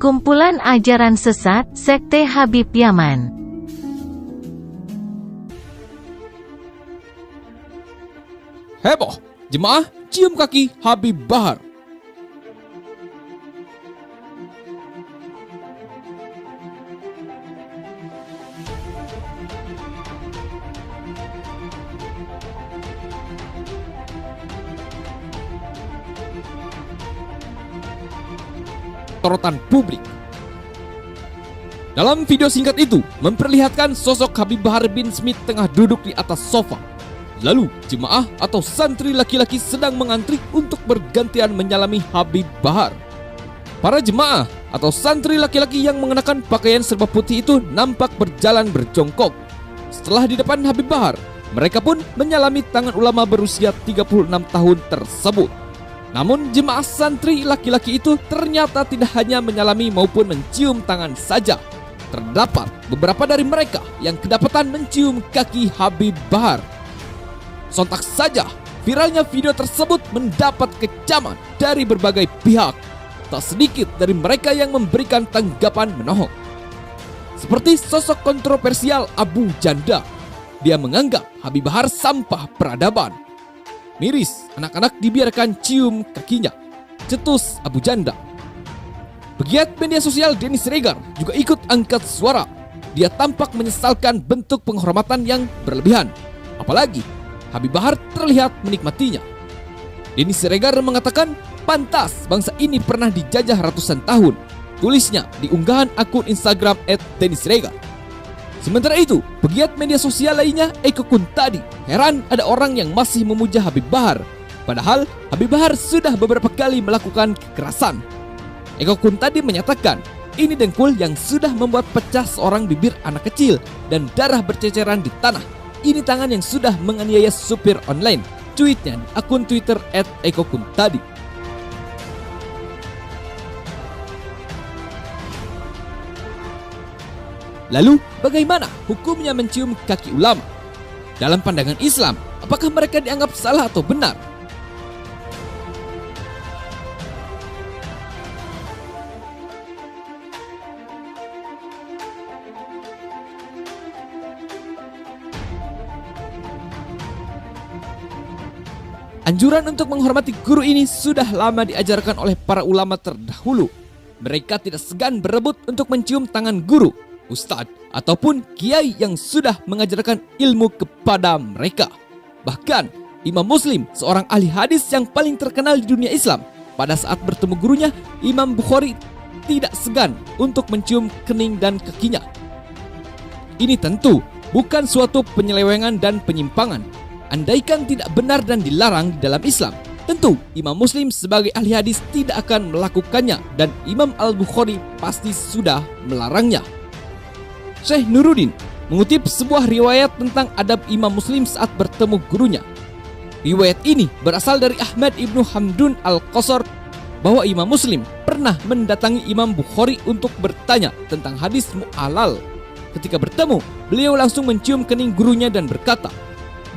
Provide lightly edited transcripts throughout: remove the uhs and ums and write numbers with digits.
Kumpulan ajaran sesat, Sekte Habib Yaman. Heboh, jemaah cium kaki Habib Bahar. Sorotan publik. Dalam video singkat itu memperlihatkan sosok Habib Bahar bin Smith tengah duduk di atas sofa. Lalu jemaah atau santri laki-laki sedang mengantri untuk bergantian menyalami Habib Bahar. Para jemaah atau santri laki-laki yang mengenakan pakaian serba putih itu nampak berjalan berjongkok. Setelah di depan Habib Bahar, mereka pun menyalami tangan ulama berusia 36 tahun tersebut. Namun jemaah santri laki-laki itu ternyata tidak hanya menyalami maupun mencium tangan saja. Terdapat beberapa dari mereka yang kedapatan mencium kaki Habib Bahar. Sontak saja, viralnya video tersebut mendapat kecaman dari berbagai pihak. Tak sedikit dari mereka yang memberikan tanggapan menohok. Seperti sosok kontroversial Abu Janda. Dia menganggap Habib Bahar sampah peradaban. Miris, anak-anak dibiarkan cium kakinya, cetus Abu Janda. Pegiat media sosial Denny Siregar juga ikut angkat suara. Dia tampak menyesalkan bentuk penghormatan yang berlebihan. Apalagi Habib Bahar terlihat menikmatinya. Denny Siregar mengatakan pantas bangsa ini pernah dijajah ratusan tahun. Tulisnya di unggahan akun Instagram @DennySiregar. Sementara itu, pegiat media sosial lainnya Eko Kuntadi heran ada orang yang masih memuja Habib Bahar. Padahal Habib Bahar sudah beberapa kali melakukan kekerasan. Eko Kuntadi menyatakan ini dengkul yang sudah membuat pecah seorang bibir anak kecil dan darah berceceran di tanah. Ini tangan yang sudah menganiaya supir online. Tweetnya di akun Twitter @ekokuntadi. Lalu, bagaimana hukumnya mencium kaki ulama? Dalam pandangan Islam, apakah mereka dianggap salah atau benar? Anjuran untuk menghormati guru ini sudah lama diajarkan oleh para ulama terdahulu. Mereka tidak segan berebut untuk mencium tangan guru, ustadz, ataupun kiai yang sudah mengajarkan ilmu kepada mereka. Bahkan Imam Muslim, seorang ahli hadis yang paling terkenal di dunia Islam, pada saat bertemu gurunya Imam Bukhari tidak segan untuk mencium kening dan kakinya. Ini tentu bukan suatu penyelewengan dan penyimpangan. Andaikan tidak benar dan dilarang di dalam Islam, tentu Imam Muslim sebagai ahli hadis tidak akan melakukannya dan Imam Al-Bukhari pasti sudah melarangnya. Syekh Nuruddin mengutip sebuah riwayat tentang adab Imam Muslim saat bertemu gurunya. Riwayat ini berasal dari Ahmad ibnu Hamdun Al-Qasar bahwa Imam Muslim pernah mendatangi Imam Bukhari untuk bertanya tentang hadis mu'alal. Ketika bertemu, beliau langsung mencium kening gurunya dan berkata,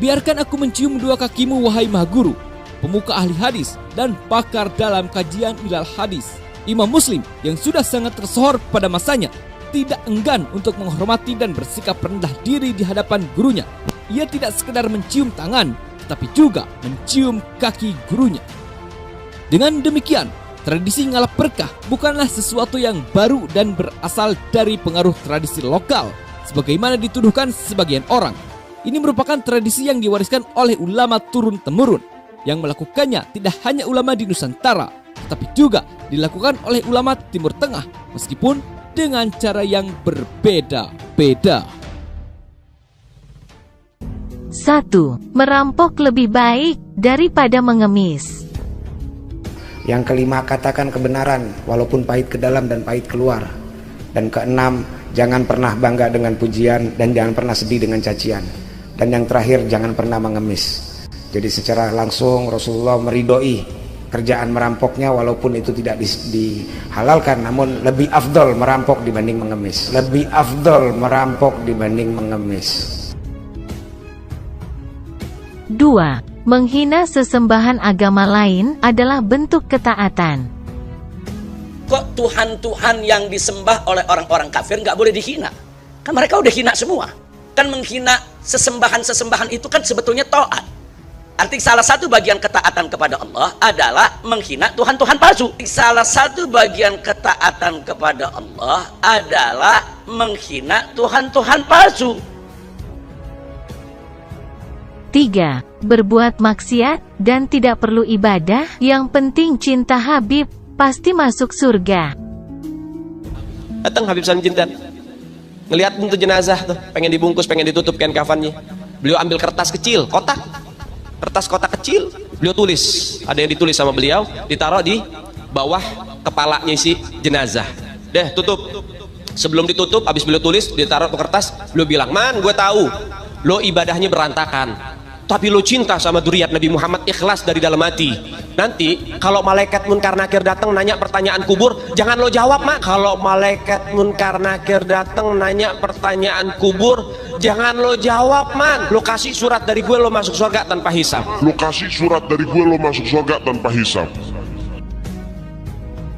"Biarkan aku mencium dua kakimu wahai Maha Guru, pemuka ahli hadis dan pakar dalam kajian ilal hadis." Imam Muslim yang sudah sangat tersohor pada masanya tidak enggan untuk menghormati dan bersikap rendah diri di hadapan gurunya. Ia tidak sekedar mencium tangan, tetapi juga mencium kaki gurunya. Dengan demikian, tradisi ngalap berkah bukanlah sesuatu yang baru dan berasal dari pengaruh tradisi lokal, sebagaimana dituduhkan sebagian orang. Ini merupakan tradisi yang diwariskan oleh ulama turun-temurun. Yang melakukannya tidak hanya ulama di Nusantara, tetapi juga dilakukan oleh ulama Timur Tengah, meskipun dengan cara yang berbeda-beda. 1. Merampok lebih baik daripada mengemis. Yang kelima, katakan kebenaran walaupun pahit ke dalam dan pahit keluar. Dan keenam, jangan pernah bangga dengan pujian dan jangan pernah sedih dengan cacian. Dan yang terakhir, jangan pernah mengemis. Jadi secara langsung Rasulullah meridhoi kerjaan merampoknya walaupun itu tidak dihalalkan, namun lebih afdol merampok dibanding mengemis. Lebih afdol merampok dibanding mengemis. 2. Menghina sesembahan agama lain adalah bentuk ketaatan. Kok Tuhan-Tuhan yang disembah oleh orang-orang kafir nggak boleh dihina? Kan mereka udah hina semua. Kan menghina sesembahan-sesembahan itu kan sebetulnya taat. Arti salah satu bagian ketaatan kepada Allah adalah menghina Tuhan-Tuhan palsu. Salah satu bagian ketaatan kepada Allah adalah menghina Tuhan-Tuhan palsu. 3. Berbuat maksiat dan tidak perlu ibadah, yang penting cinta Habib, pasti masuk surga. Datang Habib Salim Jintan, ngelihat untuk jenazah tuh, pengen dibungkus, pengen ditutup kain kafannya. Beliau ambil kertas kecil, kertas kotak kecil, beliau tulis, ada yang ditulis sama beliau, ditaruh di bawah kepalanya si jenazah. Deh, tutup. Sebelum ditutup, habis beliau tulis, ditaruh ke kertas, beliau bilang, "Man, gue tahu lo ibadahnya berantakan, tapi lo cinta sama dzurriyyat Nabi Muhammad, ikhlas dari dalam hati. Nanti kalau malaikat munkar nakir datang nanya pertanyaan kubur, jangan lo jawab, Mak. Kalau malaikat munkar nakir datang nanya pertanyaan kubur, jangan lo jawab, Man. Lo kasih surat dari gue, lo masuk surga tanpa hisab."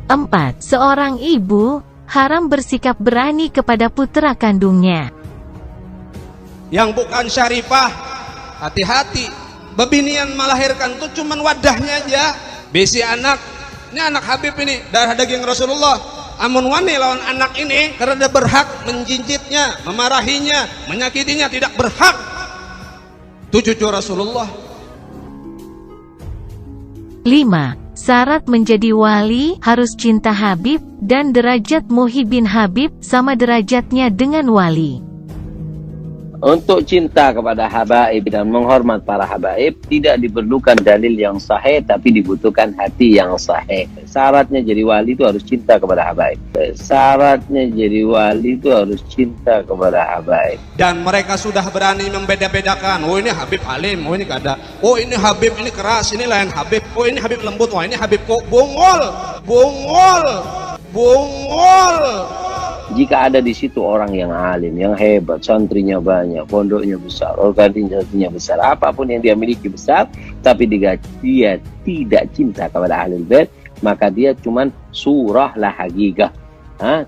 4. Seorang ibu haram bersikap berani kepada putra kandungnya. Yang bukan syarifah, hati-hati. Bebinian melahirkan itu cuman wadahnya aja. Besi anak, ini anak Habib ini, darah daging Rasulullah. Amun wani lawan anak ini karena dia berhak menjinjitnya, memarahinya, menyakitinya, tidak berhak. Itu cucu Rasulullah. 5. Syarat menjadi wali harus cinta Habib, dan derajat Muhibbin Habib sama derajatnya dengan wali. Untuk cinta kepada habaib dan menghormat para habaib tidak diperlukan dalil yang sahih, tapi dibutuhkan hati yang sahih. Syaratnya jadi wali itu harus cinta kepada habaib. Syaratnya jadi wali itu harus cinta kepada habaib. Dan mereka sudah berani membeda-bedakan. Oh ini Habib alim, oh ini kada. Oh ini Habib ini keras, ini lain Habib. Oh ini Habib lembut, wah ini Habib kok bongol, bongol, bongol. Jika ada di situ orang yang alim, yang hebat, santrinya banyak, pondoknya besar, organisasinya besar, apapun yang dia miliki besar, tapi dia tidak cinta kepada Ahlul Bait, maka dia cuman surah la hakikah,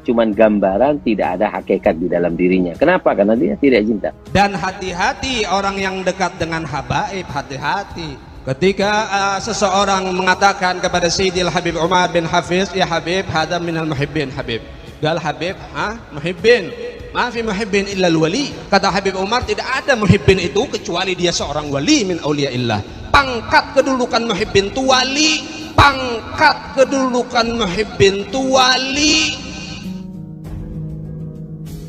cuman gambaran, tidak ada hakikat di dalam dirinya. Kenapa? Karena dia tidak cinta. Dan hati-hati orang yang dekat dengan habaib, hati-hati. Ketika seseorang mengatakan kepada Sayyidil Habib Umar bin Hafiz, "Ya Habib, hada minal muhibbin Habib." Gal Habib, muhibbin, maafi muhibbin illa wali. Kata Habib Umar, tidak ada muhibbin itu kecuali dia seorang wali min auliyaillah. Pangkat kedudukan muhibbin itu wali, pangkat kedudukan muhibbin itu wali.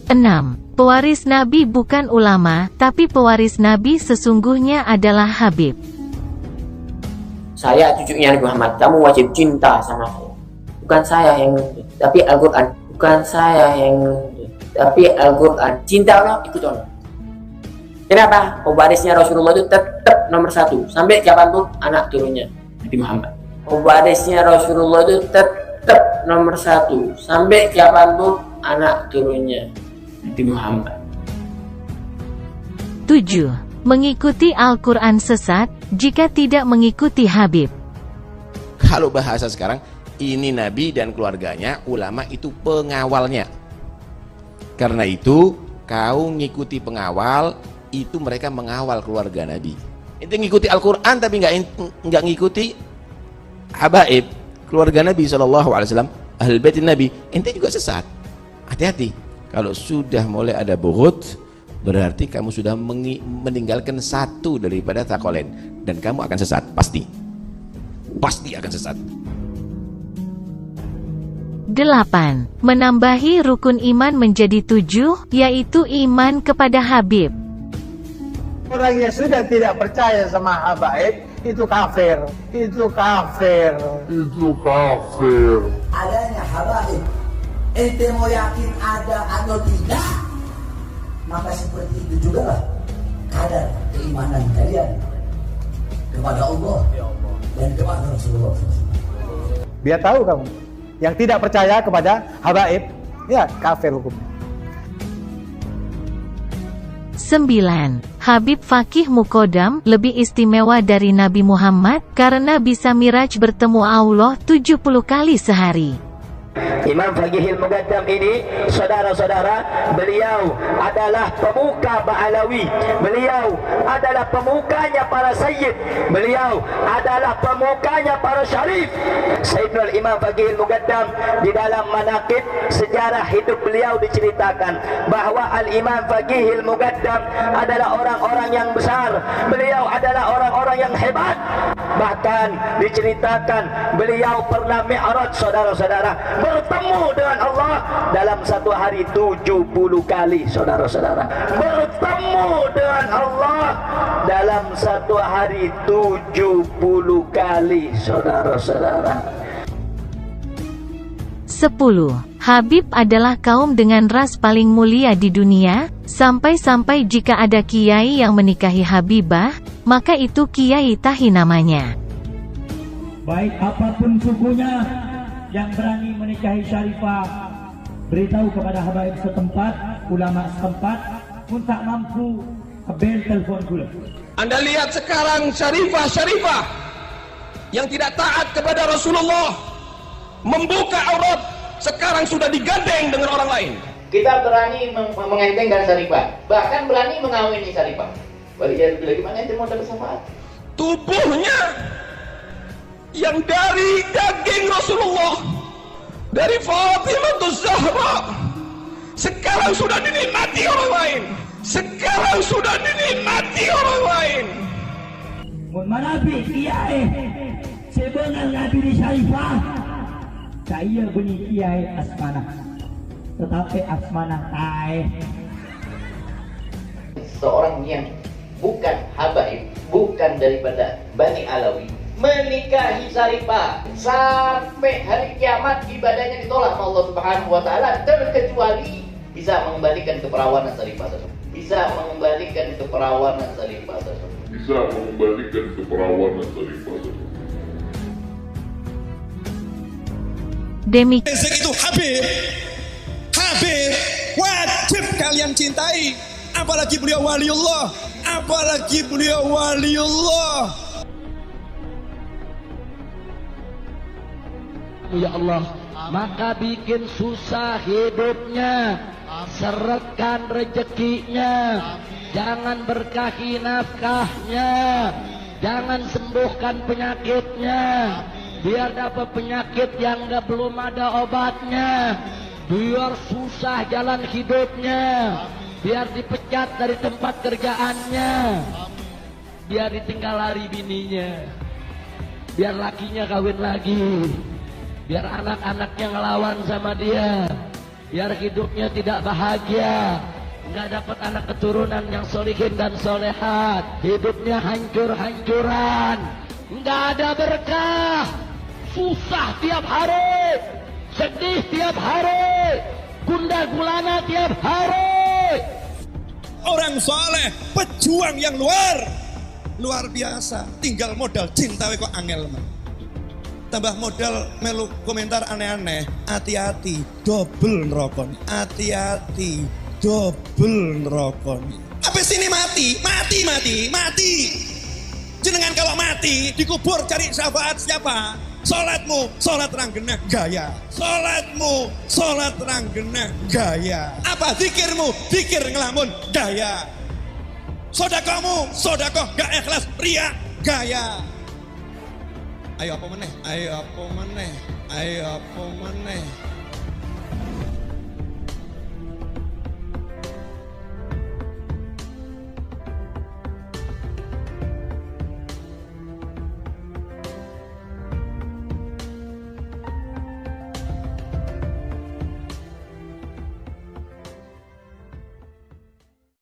6. Pewaris Nabi bukan ulama, tapi pewaris Nabi sesungguhnya adalah Habib. Saya cucunya Nabi Muhammad, kamu wajib cinta sama saya. Bukan saya yang, tapi Al-Quran. Bukan saya yang, tapi Al-Quran. Cinta Allah, ikut Allah. Kenapa? Pewarisnya Rasulullah itu tetap nomor 1 sampai kapanpun anak turunnya Nabi Muhammad. Pewarisnya Rasulullah itu tetap nomor 1 sampai kapanpun anak turunnya Nabi Muhammad. 7. Mengikuti Al-Quran sesat jika tidak mengikuti Habib. Kalau bahasa sekarang, ini Nabi dan keluarganya, ulama itu pengawalnya. Karena itu, kau ngikuti pengawal, itu mereka mengawal keluarga Nabi. Ente ngikuti Al-Quran tapi nggak ngikuti habaib, keluarga Nabi SAW, Ahlul Bait Nabi, ente juga sesat. Hati-hati, kalau sudah mulai ada bughud, berarti kamu sudah meninggalkan satu daripada taqolain, dan kamu akan sesat, pasti akan sesat. 8. Menambahi rukun iman menjadi 7, yaitu iman kepada Habib. Orang yang sudah tidak percaya sama habaib, itu kafir, itu kafir, itu kafir. Adanya habaib, ente mau yakin ada atau tidak, maka seperti itu juga lah kadar keimanan kalian kepada Allah dan kepada Rasulullah. Biar tahu kamu, yang tidak percaya kepada habaib, ya kafir hukumnya. 9. Habib Fakih Mukodam lebih istimewa dari Nabi Muhammad karena bisa miraj bertemu Allah 70 kali sehari. Imam Faqihil Muqaddam ini, saudara-saudara, beliau adalah pemuka Ba'alawi, beliau adalah pemukanya para sayyid, beliau adalah pemukanya para syarif. Sayyidul Imam Faqihil Muqaddam, di dalam manaqib sejarah hidup beliau diceritakan bahwa Al-Imam Faqihil Muqaddam adalah orang-orang yang besar, beliau adalah orang-orang yang hebat. Bahkan diceritakan beliau pernah mi'raj, saudara-saudara, bertemu dengan Allah dalam satu hari 70 kali, saudara-saudara, bertemu dengan Allah dalam satu hari 70 kali, saudara-saudara. 10. Habib adalah kaum dengan ras paling mulia di dunia, sampai-sampai jika ada kiai yang menikahi Habibah, maka itu kiai tahi namanya. Baik apapun sukunya, yang berani menikahi Syarifah, beritahu kepada habaib setempat, ulama setempat, pun tak mampu, bel telefon kula. Anda lihat sekarang Syarifah yang tidak taat kepada Rasulullah, membuka aurat, sekarang sudah digandeng dengan orang lain. Kita berani mengentengkan Syarifah, bahkan berani mengawini Syarifah. Bagaimana ente mau dapat syafaat? Tubuhnya yang dari daging Rasulullah, dari Fatimah Zahra, sekarang sudah dinikmati orang lain. Sekarang sudah dinikmati orang lain. Mun manabi kiai sebenarnya Nabi di Syarifah, saya bunyi kiai Asmanah, tetapi Asmanah seorang yang bukan habaib, bukan daripada Bani Alawi, menikahi Syarifah sampai hari kiamat, ibadahnya ditolak sama Allah Subhanahu wa taala, terkecuali bisa mengembalikan keperawanan Syarifah tersebut. Bisa mengembalikan keperawanan Syarifah tersebut. Bisa mengembalikan keperawanan Syarifah tersebut. Demikian itu Habib wajib kalian cintai, apalagi beliau waliullah, apalagi beliau waliullah. Ya Allah, maka bikin susah hidupnya, seretkan rezekinya, jangan berkahi nafkahnya, jangan sembuhkan penyakitnya, biar dapat penyakit yang belum ada obatnya, biar susah jalan hidupnya, biar dipecat dari tempat kerjaannya, biar ditinggal lari bininya, biar lakinya kawin lagi, biar anak-anaknya ngelawan sama dia, biar hidupnya tidak bahagia, nggak dapat anak keturunan yang solihin dan solehat, hidupnya hancur-hancuran, nggak ada berkah, susah tiap hari, sedih tiap hari, gundah gulana tiap hari. Orang soleh, pejuang yang luar biasa, tinggal modal cinta kok angel man. Tambah modal melu komentar aneh-aneh, hati-hati double nerokon, hati-hati double nerokon. Habis ini mati. Jenengan kalau mati dikubur cari syafaat siapa? Salatmu, salat ranggenah gaya. Salatmu, salat ranggenah gaya. Apa zikirmu? Zikir ngelamun gaya. Sodakohmu, sodakoh gak ikhlas ria gaya. Ayo apa meneh?